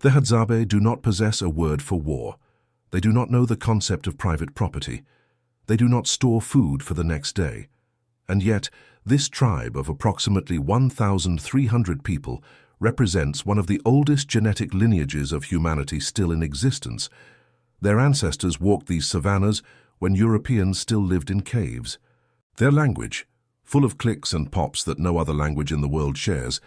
The Hadzabe do not possess a word for war. They do not know the concept of private property. They do not store food for the next day. And yet, this tribe of approximately 1,300 people represents one of the oldest genetic lineages of humanity still in existence. Their ancestors walked these savannas when Europeans still lived in caves. Their language, full of clicks and pops that no other language in the world shares,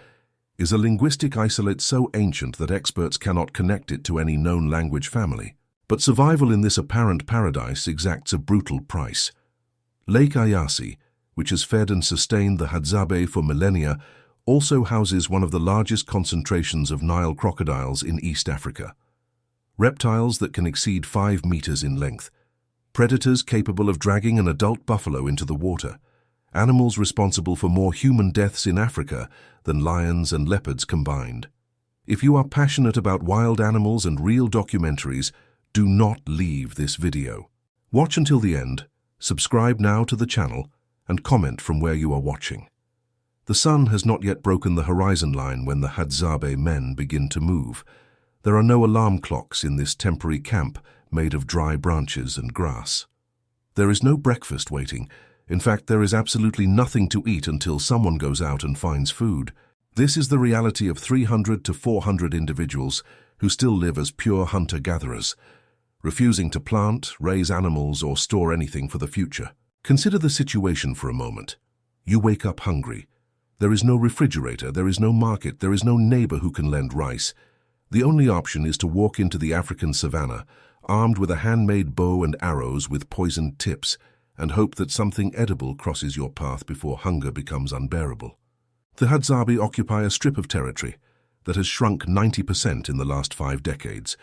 is a linguistic isolate so ancient that experts cannot connect it to any known language family. But survival in this apparent paradise exacts a brutal price. Lake Eyasi, which has fed and sustained the Hadzabe for millennia, also houses one of the largest concentrations of Nile crocodiles in East Africa. Reptiles that can exceed 5 meters in length. Predators capable of dragging an adult buffalo into the water. Animals responsible for more human deaths in Africa than lions and leopards combined. If you are passionate about wild animals and real documentaries, do not leave this video. Watch until the end, subscribe now to the channel, and comment from where you are watching. The sun has not yet broken the horizon line when the Hadzabe men begin to move. There are no alarm clocks in this temporary camp made of dry branches and grass. There is no breakfast waiting. In fact, there is absolutely nothing to eat until someone goes out and finds food. This is the reality of 300 to 400 individuals who still live as pure hunter-gatherers, refusing to plant, raise animals, or store anything for the future. Consider the situation for a moment. You wake up hungry. There is no refrigerator, there is no market, there is no neighbor who can lend rice. The only option is to walk into the African savannah, armed with a handmade bow and arrows with poisoned tips, and hope that something edible crosses your path before hunger becomes unbearable. The Hadzabe occupy a strip of territory that has shrunk 90% in the last 5 decades.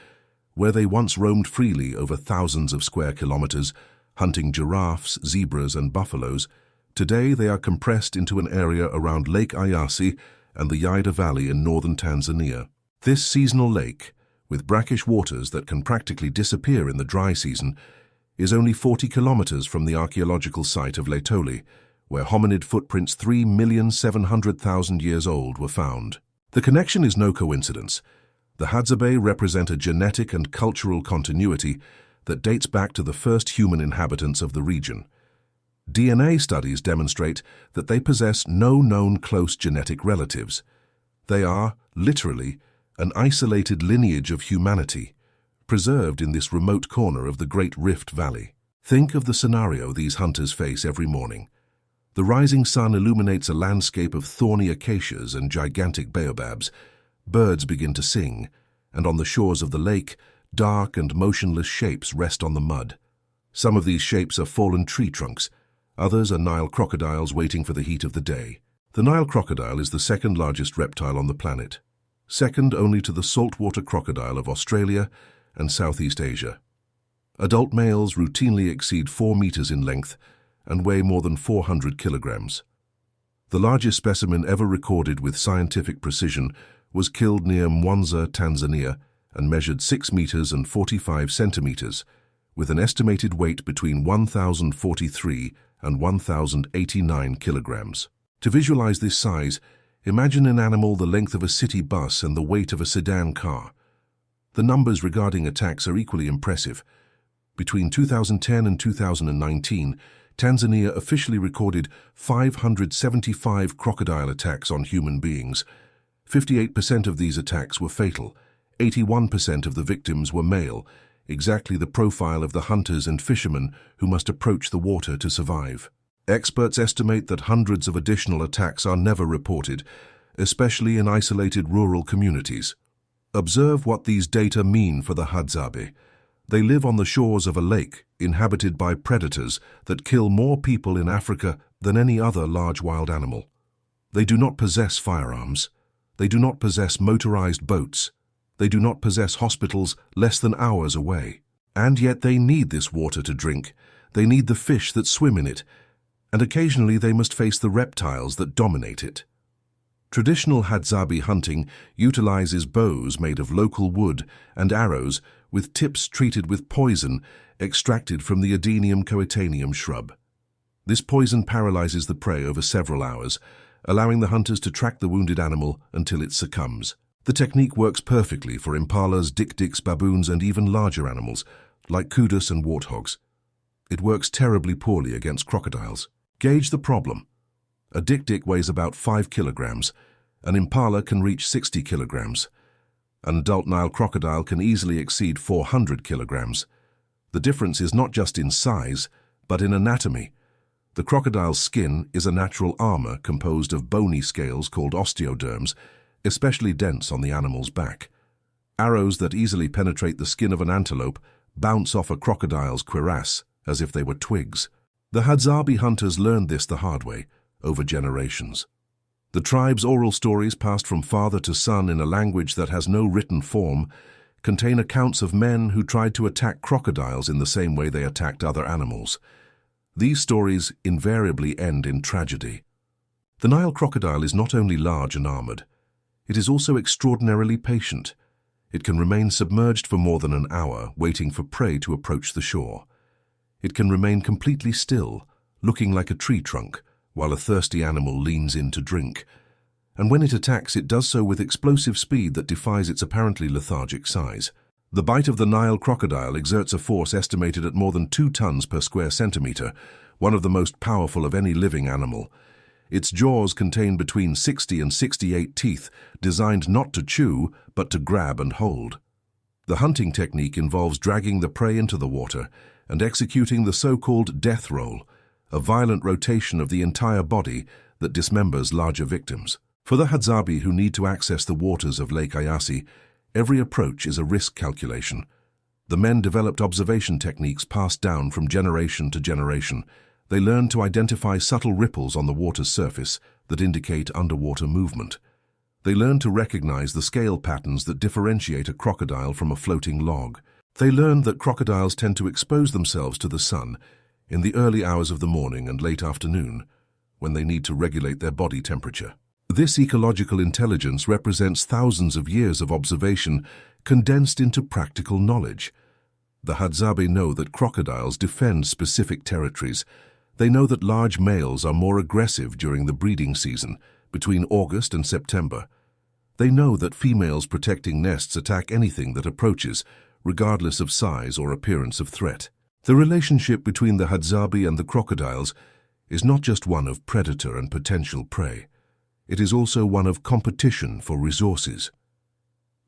Where they once roamed freely over thousands of square kilometers, hunting giraffes, zebras, and buffaloes, today they are compressed into an area around Lake Eyasi and the Yaida Valley in northern Tanzania. This seasonal lake, with brackish waters that can practically disappear in the dry season, is only 40 kilometers from the archaeological site of Laetoli, where hominid footprints 3,700,000 years old were found. The connection is no coincidence. The Hadzabe represent a genetic and cultural continuity that dates back to the first human inhabitants of the region. DNA studies demonstrate that they possess no known close genetic relatives. They are, literally, an isolated lineage of humanity, preserved in this remote corner of the Great Rift Valley. Think of the scenario these hunters face every morning. The rising sun illuminates a landscape of thorny acacias and gigantic baobabs. Birds begin to sing, and on the shores of the lake, dark and motionless shapes rest on the mud. Some of these shapes are fallen tree trunks, others are Nile crocodiles waiting for the heat of the day. The Nile crocodile is the second largest reptile on the planet, second only to the saltwater crocodile of Australia and Southeast Asia. Adult males routinely exceed 4 meters in length and weigh more than 400 kilograms. The largest specimen ever recorded with scientific precision was killed near Mwanza, Tanzania, and measured 6 meters and 45 centimeters, with an estimated weight between 1,043 and 1,089 kilograms. To visualize this size, imagine an animal the length of a city bus and the weight of a sedan car. The numbers regarding attacks are equally impressive. Between 2010 and 2019, Tanzania officially recorded 575 crocodile attacks on human beings. 58% of these attacks were fatal. 81% of the victims were male, exactly the profile of the hunters and fishermen who must approach the water to survive. Experts estimate that hundreds of additional attacks are never reported, especially in isolated rural communities. Observe what these data mean for the Hadzabe. They live on the shores of a lake inhabited by predators that kill more people in Africa than any other large wild animal. They do not possess firearms. They do not possess motorized boats. They do not possess hospitals less than hours away. And yet they need this water to drink. They need the fish that swim in it. And occasionally they must face the reptiles that dominate it. Traditional Hadzabe hunting utilizes bows made of local wood and arrows with tips treated with poison extracted from the Adenium coetaneum shrub. This poison paralyzes the prey over several hours, allowing the hunters to track the wounded animal until it succumbs. The technique works perfectly for impalas, dik-diks, baboons, and even larger animals, like kudos and warthogs. It works terribly poorly against crocodiles. Gauge the problem. A dik-dik weighs about 5 kilograms. An impala can reach 60 kilograms. An adult Nile crocodile can easily exceed 400 kilograms. The difference is not just in size, but in anatomy. The crocodile's skin is a natural armor composed of bony scales called osteoderms, especially dense on the animal's back. Arrows that easily penetrate the skin of an antelope bounce off a crocodile's cuirass as if they were twigs. The Hadzabe hunters learned this the hard way, over generations. The tribe's oral stories, passed from father to son in a language that has no written form, contain accounts of men who tried to attack crocodiles in the same way they attacked other animals. These stories invariably end in tragedy. The Nile crocodile is not only large and armored, it is also extraordinarily patient. It can remain submerged for more than an hour, waiting for prey to approach the shore. It can remain completely still, looking like a tree trunk, while a thirsty animal leans in to drink. And when it attacks, it does so with explosive speed that defies its apparently lethargic size. The bite of the Nile crocodile exerts a force estimated at more than 2 tons per square centimeter, one of the most powerful of any living animal. Its jaws contain between 60 and 68 teeth, designed not to chew, but to grab and hold. The hunting technique involves dragging the prey into the water and executing the so-called death roll, a violent rotation of the entire body that dismembers larger victims. For the Hadzabe who need to access the waters of Lake Eyasi, every approach is a risk calculation. The men developed observation techniques passed down from generation to generation. They learned to identify subtle ripples on the water's surface that indicate underwater movement. They learned to recognize the scale patterns that differentiate a crocodile from a floating log. They learned that crocodiles tend to expose themselves to the sun in the early hours of the morning and late afternoon, when they need to regulate their body temperature. This ecological intelligence represents thousands of years of observation condensed into practical knowledge. The Hadzabe know that crocodiles defend specific territories. They know that large males are more aggressive during the breeding season, between August and September. They know that females protecting nests attack anything that approaches, regardless of size or appearance of threat. The relationship between the Hadzabe and the crocodiles is not just one of predator and potential prey. It is also one of competition for resources.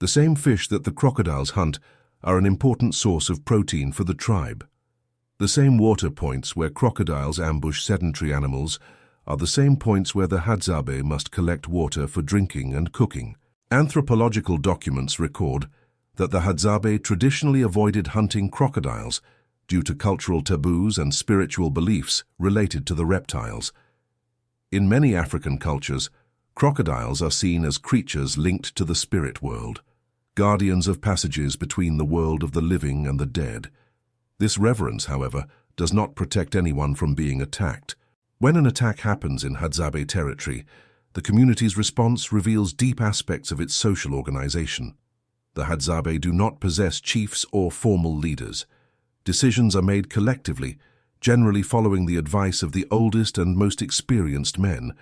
The same fish that the crocodiles hunt are an important source of protein for the tribe. The same water points where crocodiles ambush sedentary animals are the same points where the Hadzabe must collect water for drinking and cooking. Anthropological documents record that the Hadzabe traditionally avoided hunting crocodiles due to cultural taboos and spiritual beliefs related to the reptiles. In many African cultures, crocodiles are seen as creatures linked to the spirit world, guardians of passages between the world of the living and the dead. This reverence, however, does not protect anyone from being attacked. When an attack happens in Hadzabe territory, the community's response reveals deep aspects of its social organization. The Hadzabe do not possess chiefs or formal leaders. Decisions are made collectively, generally following the advice of the oldest and most experienced men.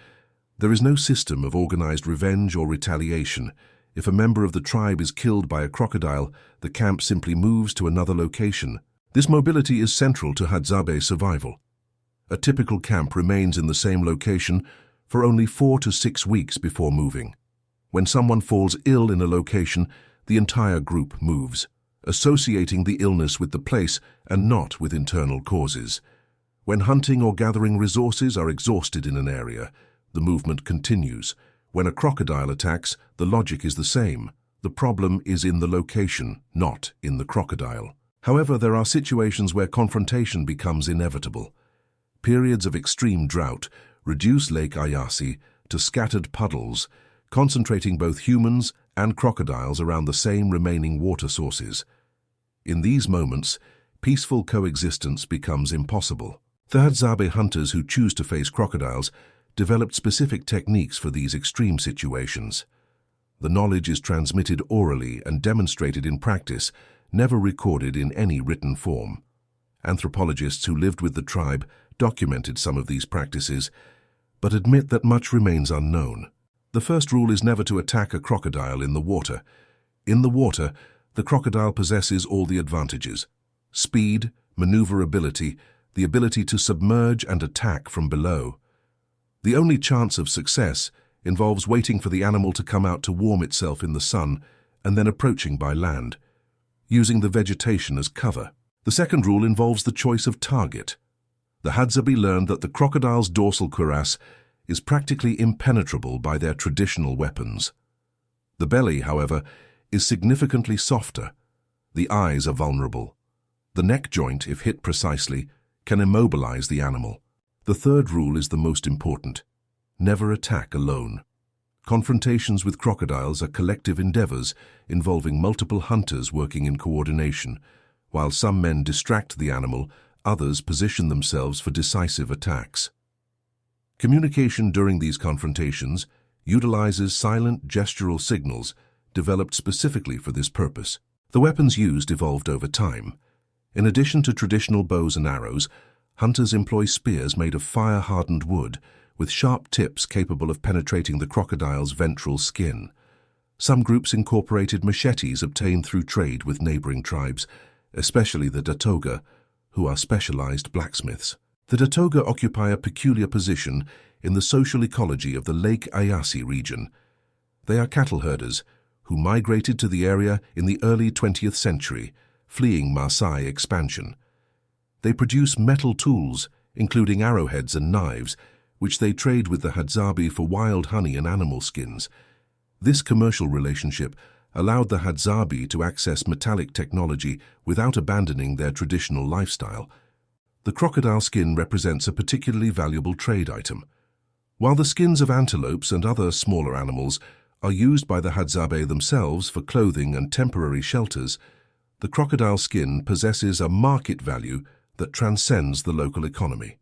There is no system of organized revenge or retaliation. If a member of the tribe is killed by a crocodile, the camp simply moves to another location. This mobility is central to Hadzabe survival. A typical camp remains in the same location for only 4 to 6 weeks before moving. When someone falls ill in a location, the entire group moves, associating the illness with the place and not with internal causes. When hunting or gathering resources are exhausted in an area, the movement continues. When a crocodile attacks, the logic is the same. The problem is in the location, not in the crocodile. However, there are situations where confrontation becomes inevitable. Periods of extreme drought reduce Lake Eyasi to scattered puddles, concentrating both humans and crocodiles around the same remaining water sources. In these moments, peaceful coexistence becomes impossible. The Hadzabe hunters who choose to face crocodiles developed specific techniques for these extreme situations. The knowledge is transmitted orally and demonstrated in practice, never recorded in any written form. Anthropologists who lived with the tribe documented some of these practices, but admit that much remains unknown. The first rule is never to attack a crocodile in the water. In the water, the crocodile possesses all the advantages: speed, maneuverability, the ability to submerge and attack from below. The only chance of success involves waiting for the animal to come out to warm itself in the sun and then approaching by land, using the vegetation as cover. The second rule involves the choice of target. The Hadzabe learned that the crocodile's dorsal cuirass is practically impenetrable by their traditional weapons. The belly, however, is significantly softer. The eyes are vulnerable. The neck joint, if hit precisely, can immobilize the animal. The third rule is the most important: never attack alone. Confrontations with crocodiles are collective endeavors involving multiple hunters working in coordination. While some men distract the animal, others position themselves for decisive attacks. Communication during these confrontations utilizes silent gestural signals developed specifically for this purpose. The weapons used evolved over time. In addition to traditional bows and arrows, hunters employ spears made of fire-hardened wood with sharp tips capable of penetrating the crocodile's ventral skin. Some groups incorporated machetes obtained through trade with neighboring tribes, especially the Datoga, who are specialized blacksmiths. The Datoga occupy a peculiar position in the social ecology of the Lake Ayasi region. They are cattle herders who migrated to the area in the early 20th century, fleeing Maasai expansion. They produce metal tools, including arrowheads and knives, which they trade with the Hadzabe for wild honey and animal skins. This commercial relationship allowed the Hadzabe to access metallic technology without abandoning their traditional lifestyle. The crocodile skin represents a particularly valuable trade item. While the skins of antelopes and other smaller animals are used by the Hadzabe themselves for clothing and temporary shelters, the crocodile skin possesses a market value that transcends the local economy.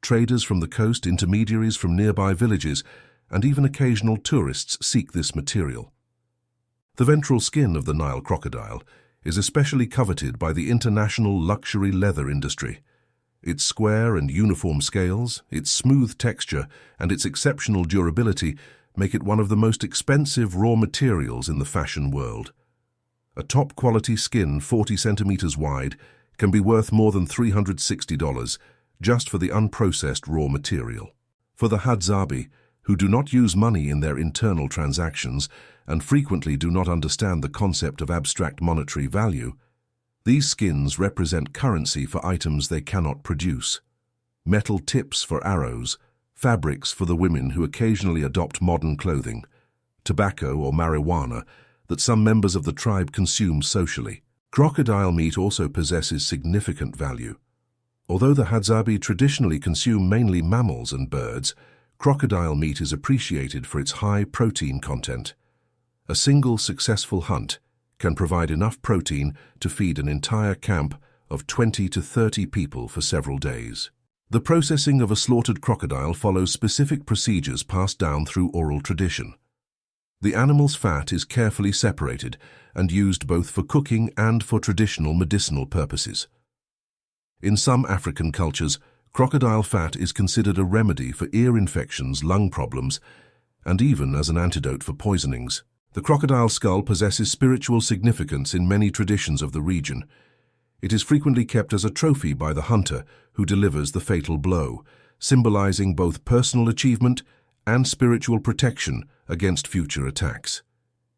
Traders from the coast, intermediaries from nearby villages, and even occasional tourists seek this material. The ventral skin of the Nile crocodile is especially coveted by the international luxury leather industry. Its square and uniform scales, its smooth texture, and its exceptional durability make it one of the most expensive raw materials in the fashion world. A top-quality skin 40 centimeters wide can be worth more than $360 just for the unprocessed raw material. For the Hadzabe, who do not use money in their internal transactions and frequently do not understand the concept of abstract monetary value, these skins represent currency for items they cannot produce. Metal tips for arrows, fabrics for the women who occasionally adopt modern clothing, tobacco or marijuana that some members of the tribe consume socially. Crocodile meat also possesses significant value. Although the Hadzabe traditionally consume mainly mammals and birds, crocodile meat is appreciated for its high protein content. A single successful hunt can provide enough protein to feed an entire camp of 20 to 30 people for several days. The processing of a slaughtered crocodile follows specific procedures passed down through oral tradition. The animal's fat is carefully separated and used both for cooking and for traditional medicinal purposes. In some African cultures, crocodile fat is considered a remedy for ear infections, lung problems, and even as an antidote for poisonings. The crocodile skull possesses spiritual significance in many traditions of the region. It is frequently kept as a trophy by the hunter who delivers the fatal blow, symbolizing both personal achievement and spiritual protection against future attacks.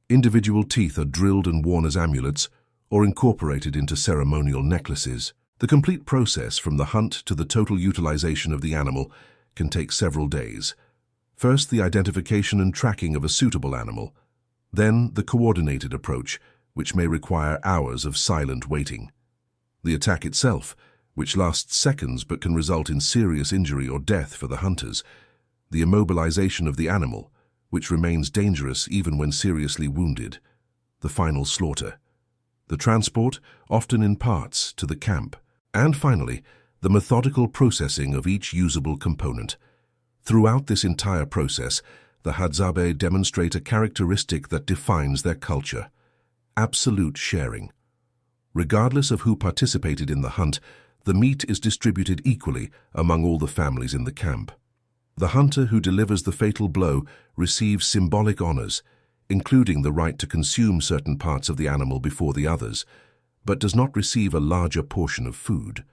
Individual teeth are drilled and worn as amulets or incorporated into ceremonial necklaces. The complete process from the hunt to the total utilization of the animal can take several days. First, the identification and tracking of a suitable animal. Then, the coordinated approach, which may require hours of silent waiting. The attack itself, which lasts seconds but can result in serious injury or death for the hunters. The immobilization of the animal, which remains dangerous even when seriously wounded. The final slaughter. The transport, often in parts, to the camp. And finally, the methodical processing of each usable component. Throughout this entire process, the Hadzabe demonstrate a characteristic that defines their culture: absolute sharing. Regardless of who participated in the hunt, the meat is distributed equally among all the families in the camp. The hunter who delivers the fatal blow receives symbolic honors, including the right to consume certain parts of the animal before the others, but does not receive a larger portion of food.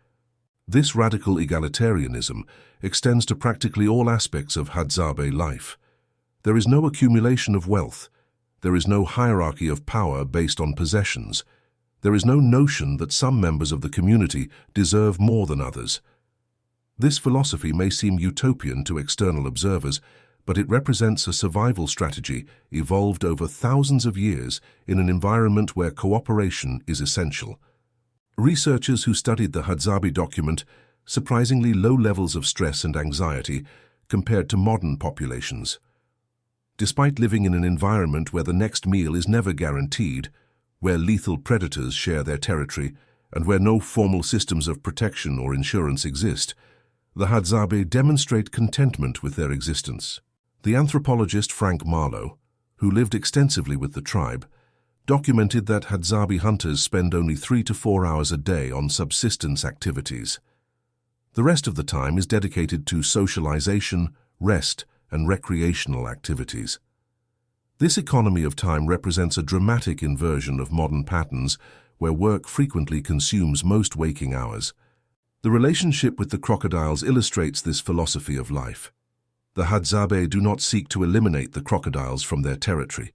This radical egalitarianism extends to practically all aspects of Hadzabe life. There is no accumulation of wealth. There is no hierarchy of power based on possessions. There is no notion that some members of the community deserve more than others. This philosophy may seem utopian to external observers, but it represents a survival strategy evolved over thousands of years in an environment where cooperation is essential. Researchers who studied the Hadzabe document surprisingly low levels of stress and anxiety compared to modern populations. Despite living in an environment where the next meal is never guaranteed, where lethal predators share their territory, and where no formal systems of protection or insurance exist, the Hadzabe demonstrate contentment with their existence. The anthropologist Frank Marlowe, who lived extensively with the tribe, documented that Hadzabe hunters spend only 3 to 4 hours a day on subsistence activities. The rest of the time is dedicated to socialization, rest, and recreational activities. This economy of time represents a dramatic inversion of modern patterns where work frequently consumes most waking hours. The relationship with the crocodiles illustrates this philosophy of life. The Hadzabe do not seek to eliminate the crocodiles from their territory.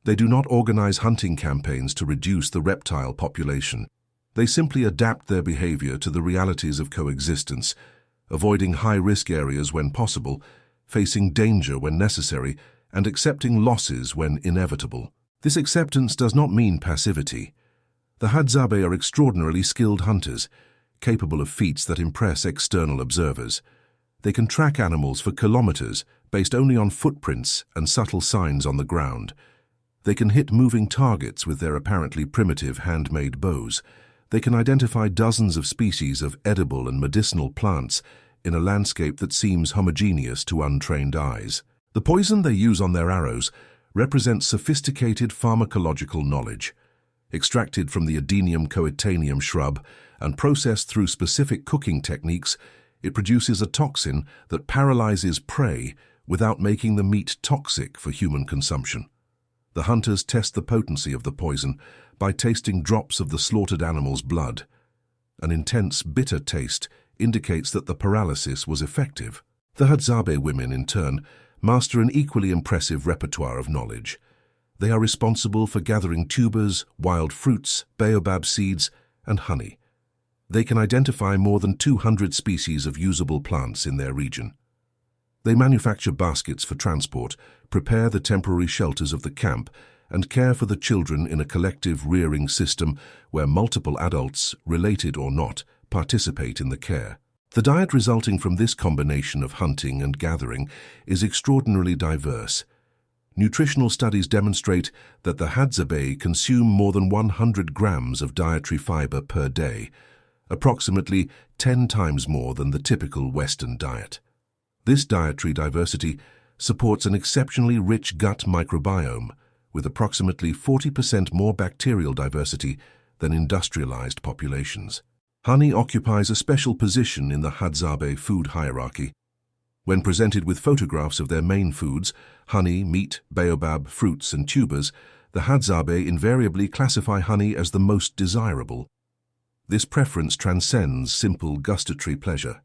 They do not organize hunting campaigns to reduce the reptile population. They simply adapt their behavior to the realities of coexistence, avoiding high-risk areas when possible, facing danger when necessary, and accepting losses when inevitable. This acceptance does not mean passivity. The Hadzabe are extraordinarily skilled hunters, capable of feats that impress external observers. They can track animals for kilometers based only on footprints and subtle signs on the ground. They can hit moving targets with their apparently primitive handmade bows. They can identify dozens of species of edible and medicinal plants in a landscape that seems homogeneous to untrained eyes. The poison they use on their arrows represents sophisticated pharmacological knowledge. Extracted from the Adenium coetanium shrub and processed through specific cooking techniques, it produces a toxin that paralyzes prey without making the meat toxic for human consumption. The hunters test the potency of the poison by tasting drops of the slaughtered animal's blood. An intense, bitter taste indicates that the paralysis was effective. The Hadzabe women, in turn, master an equally impressive repertoire of knowledge. They are responsible for gathering tubers, wild fruits, baobab seeds, and honey. They can identify more than 200 species of usable plants in their region. They manufacture baskets for transport, prepare the temporary shelters of the camp, and care for the children in a collective rearing system where multiple adults, related or not, participate in the care. The diet resulting from this combination of hunting and gathering is extraordinarily diverse. Nutritional studies demonstrate that the Hadzabe consume more than 100 grams of dietary fiber per day, approximately 10 times more than the typical Western diet. This dietary diversity supports an exceptionally rich gut microbiome, with approximately 40% more bacterial diversity than industrialized populations. Honey occupies a special position in the Hadzabe food hierarchy. When presented with photographs of their main foods, honey, meat, baobab, fruits, and tubers, the Hadzabe invariably classify honey as the most desirable. This preference transcends simple gustatory pleasure.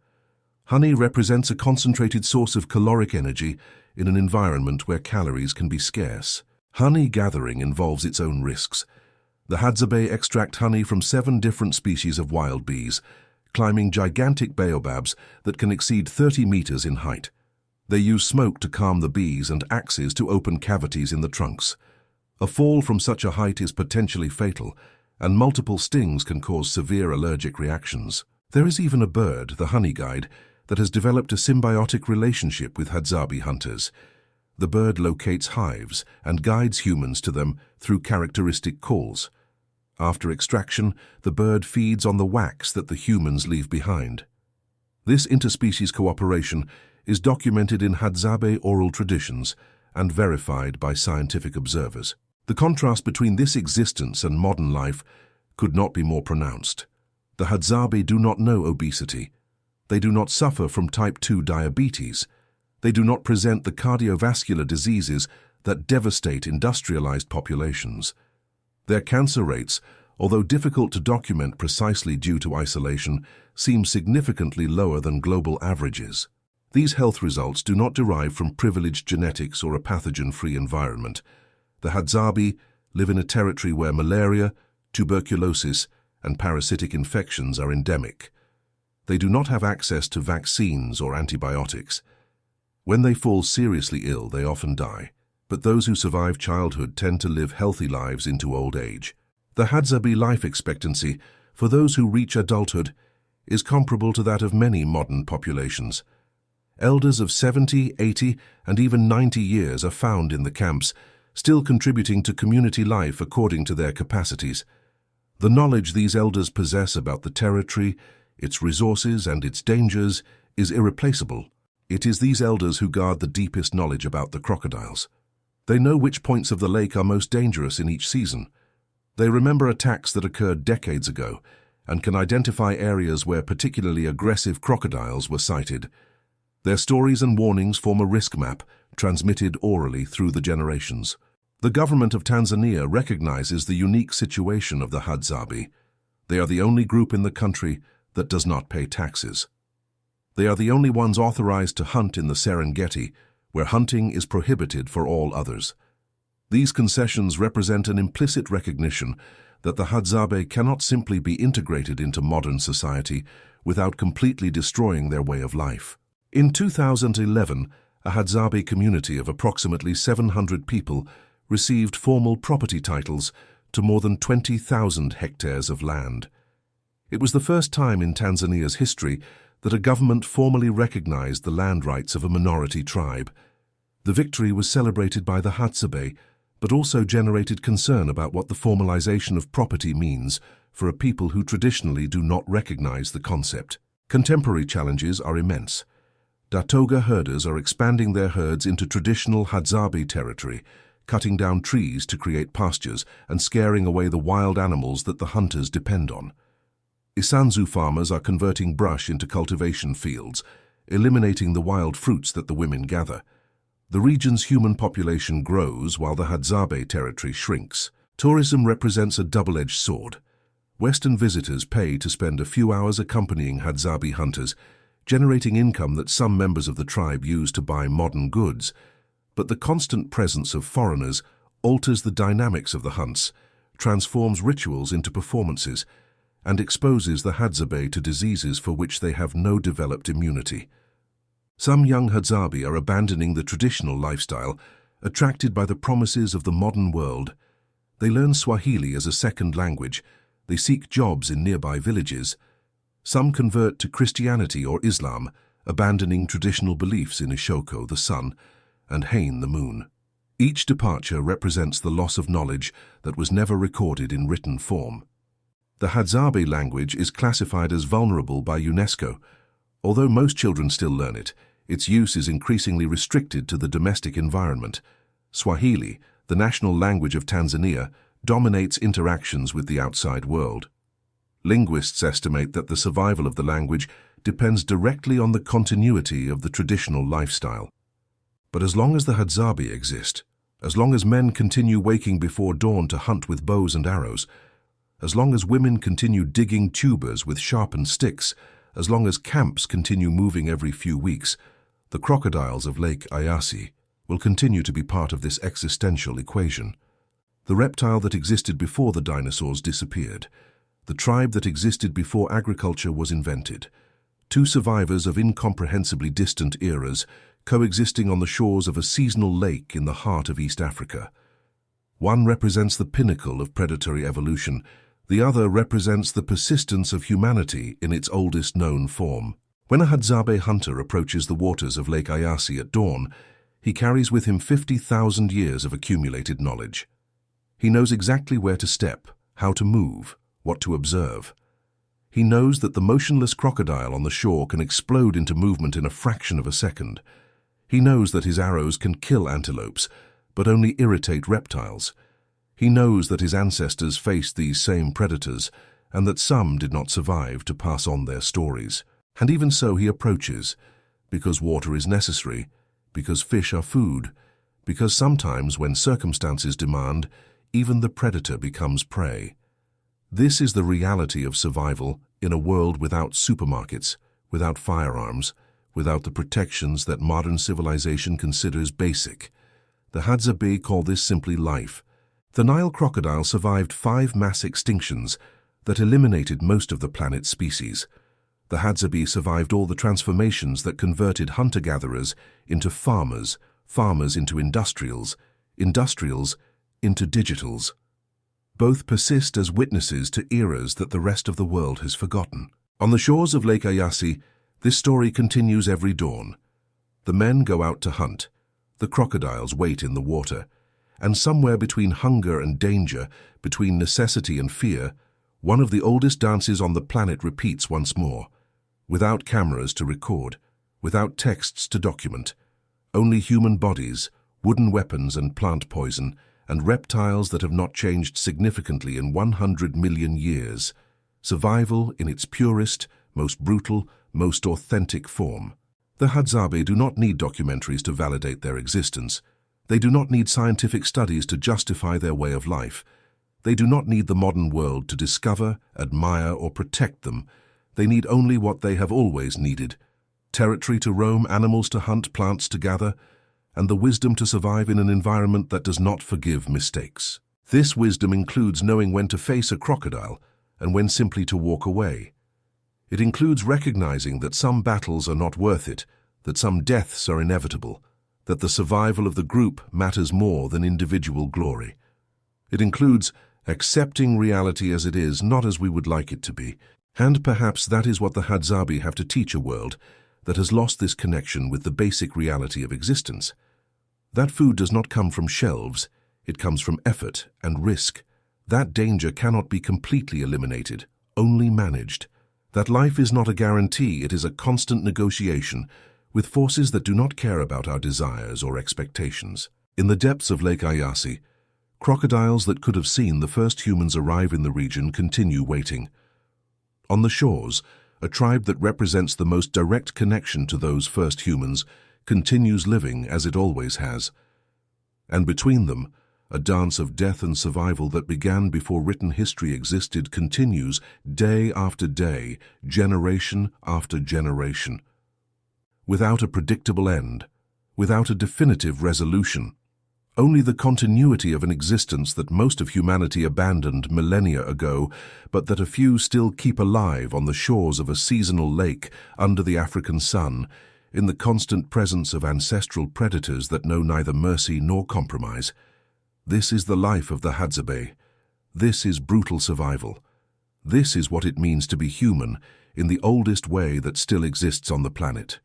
Honey represents a concentrated source of caloric energy in an environment where calories can be scarce. Honey gathering involves its own risks. The Hadzabe extract honey from 7 different species of wild bees, climbing gigantic baobabs that can exceed 30 meters in height. They use smoke to calm the bees and axes to open cavities in the trunks. A fall from such a height is potentially fatal, and multiple stings can cause severe allergic reactions. There is even a bird, the honey guide, that has developed a symbiotic relationship with Hadzabe hunters. The bird locates hives and guides humans to them through characteristic calls. After extraction, the bird feeds on the wax that the humans leave behind. This interspecies cooperation is documented in Hadzabe oral traditions and verified by scientific observers. The contrast between this existence and modern life could not be more pronounced. The Hadzabe do not know obesity. They do not suffer from type 2 diabetes. They do not present the cardiovascular diseases that devastate industrialized populations. Their cancer rates, although difficult to document precisely due to isolation, seem significantly lower than global averages. These health results do not derive from privileged genetics or a pathogen-free environment. The Hadzabe live in a territory where malaria, tuberculosis, and parasitic infections are endemic. They do not have access to vaccines or antibiotics. When they fall seriously ill, they often die, but those who survive childhood tend to live healthy lives into old age. The Hadzabe life expectancy for those who reach adulthood is comparable to that of many modern populations. Elders of 70, 80, and even 90 years are found in the camps, still contributing to community life according to their capacities. The knowledge these elders possess about the territory, its resources, and its dangers is irreplaceable. It is these elders who guard the deepest knowledge about the crocodiles. They know which points of the lake are most dangerous in each season. They remember attacks that occurred decades ago and can identify areas where particularly aggressive crocodiles were sighted. Their stories and warnings form a risk map transmitted orally through the generations. The government of Tanzania recognizes the unique situation of the Hadzabe. They are the only group in the country that does not pay taxes. They are the only ones authorized to hunt in the Serengeti, where hunting is prohibited for all others. These concessions represent an implicit recognition that the Hadzabe cannot simply be integrated into modern society without completely destroying their way of life. In 2011, a Hadzabe community of approximately 700 people received formal property titles to more than 20,000 hectares of land. It was the first time in Tanzania's history that a government formally recognized the land rights of a minority tribe. The victory was celebrated by the Hadzabe, but also generated concern about what the formalization of property means for a people who traditionally do not recognize the concept. Contemporary challenges are immense. Datoga herders are expanding their herds into traditional Hadzabe territory, cutting down trees to create pastures and scaring away the wild animals that the hunters depend on. Isanzu farmers are converting brush into cultivation fields, eliminating the wild fruits that the women gather. The region's human population grows while the Hadzabe territory shrinks. Tourism represents a double-edged sword. Western visitors pay to spend a few hours accompanying Hadzabe hunters, generating income that some members of the tribe use to buy modern goods. But the constant presence of foreigners alters the dynamics of the hunts, transforms rituals into performances, and exposes the Hadzabe to diseases for which they have no developed immunity. Some young Hadzabe are abandoning the traditional lifestyle, attracted by the promises of the modern world. They learn Swahili as a second language. They seek jobs in nearby villages. Some convert to Christianity or Islam, abandoning traditional beliefs in Ishoko, the sun, and Hain, the moon. Each departure represents the loss of knowledge that was never recorded in written form. The Hadzabe language is classified as vulnerable by UNESCO. Although most children still learn it, its use is increasingly restricted to the domestic environment. Swahili, the national language of Tanzania, dominates interactions with the outside world. Linguists estimate that the survival of the language depends directly on the continuity of the traditional lifestyle. But as long as the Hadzabe exist, as long as men continue waking before dawn to hunt with bows and arrows, as long as women continue digging tubers with sharpened sticks, as long as camps continue moving every few weeks, the crocodiles of Lake Eyasi will continue to be part of this existential equation. The reptile that existed before the dinosaurs disappeared. The tribe that existed before agriculture was invented. Two survivors of incomprehensibly distant eras coexisting on the shores of a seasonal lake in the heart of East Africa. One represents the pinnacle of predatory evolution. The other represents the persistence of humanity in its oldest known form. When a Hadzabe hunter approaches the waters of Lake Eyasi at dawn, he carries with him 50,000 years of accumulated knowledge. He knows exactly where to step, how to move, what to observe. He knows that the motionless crocodile on the shore can explode into movement in a fraction of a second. He knows that his arrows can kill antelopes, but only irritate reptiles. He knows that his ancestors faced these same predators, and that some did not survive to pass on their stories. And even so he approaches, because water is necessary, because fish are food, because sometimes when circumstances demand, even the predator becomes prey. This is the reality of survival in a world without supermarkets, without firearms, without the protections that modern civilization considers basic. The Hadzabe call this simply life. The Nile crocodile survived 5 mass extinctions that eliminated most of the planet's species. The Hadzabe survived all the transformations that converted hunter-gatherers into farmers, farmers into industrials, industrials into digitals. Both persist as witnesses to eras that the rest of the world has forgotten. On the shores of Lake Ayasi, this story continues every dawn. The men go out to hunt, the crocodiles wait in the water, and somewhere between hunger and danger, between necessity and fear, one of the oldest dances on the planet repeats once more. Without cameras to record, without texts to document, only human bodies, wooden weapons and plant poison, and reptiles that have not changed significantly in 100 million years. Survival in its purest, most brutal, most authentic form. The Hadzabe do not need documentaries to validate their existence. They do not need scientific studies to justify their way of life. They do not need the modern world to discover, admire, or protect them. They need only what they have always needed: territory to roam, animals to hunt, plants to gather, and the wisdom to survive in an environment that does not forgive mistakes. This wisdom includes knowing when to face a crocodile and when simply to walk away. It includes recognizing that some battles are not worth it, that some deaths are inevitable, that the survival of the group matters more than individual glory. It includes accepting reality as it is, not as we would like it to be. And perhaps that is what the Hadzabe have to teach a world that has lost this connection with the basic reality of existence. That food does not come from shelves, it comes from effort and risk. That danger cannot be completely eliminated, only managed. That life is not a guarantee, it is a constant negotiation with forces that do not care about our desires or expectations. In the depths of Lake Ayasi, crocodiles that could have seen the first humans arrive in the region continue waiting. On the shores, a tribe that represents the most direct connection to those first humans continues living as it always has. And between them, a dance of death and survival that began before written history existed continues day after day, generation after generation. Without a predictable end, without a definitive resolution. Only the continuity of an existence that most of humanity abandoned millennia ago, but that a few still keep alive on the shores of a seasonal lake under the African sun, in the constant presence of ancestral predators that know neither mercy nor compromise. This is the life of the Hadzabe. This is brutal survival. This is what it means to be human in the oldest way that still exists on the planet.